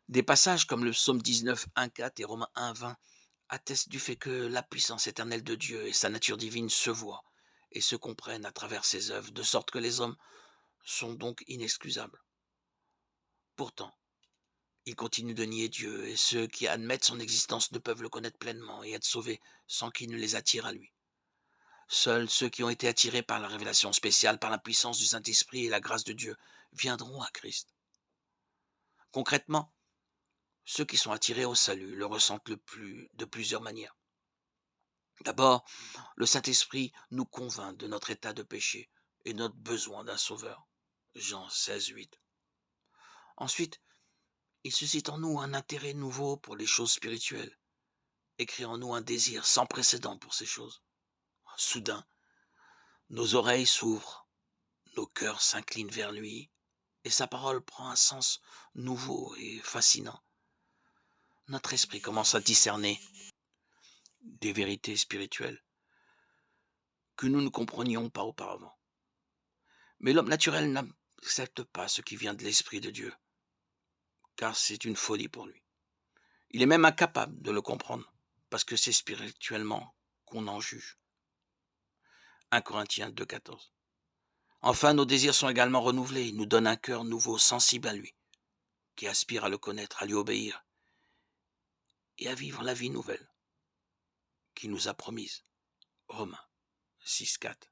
Des passages comme le psaume 19, 1,4 et Romains 1,20 attestent du fait que la puissance éternelle de Dieu et sa nature divine se voient et se comprennent à travers ses œuvres, de sorte que les hommes sont donc inexcusables. Pourtant, ils continuent de nier Dieu et ceux qui admettent son existence ne peuvent le connaître pleinement et être sauvés sans qu'il ne les attire à lui. Seuls ceux qui ont été attirés par la révélation spéciale, par la puissance du Saint-Esprit et la grâce de Dieu viendront à Christ. Concrètement, ceux qui sont attirés au salut le ressentent de plusieurs manières. D'abord, le Saint-Esprit nous convainc de notre état de péché et notre besoin d'un sauveur. Jean 16, 8. Ensuite, il suscite en nous un intérêt nouveau pour les choses spirituelles et crée en nous un désir sans précédent pour ces choses. Soudain, nos oreilles s'ouvrent, nos cœurs s'inclinent vers lui et sa parole prend un sens nouveau et fascinant. Notre esprit commence à discerner des vérités spirituelles que nous ne comprenions pas auparavant. Mais l'homme naturel n'accepte pas ce qui vient de l'Esprit de Dieu, car c'est une folie pour lui. Il est même incapable de le comprendre, parce que c'est spirituellement qu'on en juge. 1 Corinthiens 2,14. Enfin, nos désirs sont également renouvelés. Il nous donne un cœur nouveau, sensible à lui, qui aspire à le connaître, à lui obéir et à vivre la vie nouvelle qu'il nous a promise. Romains 6,4.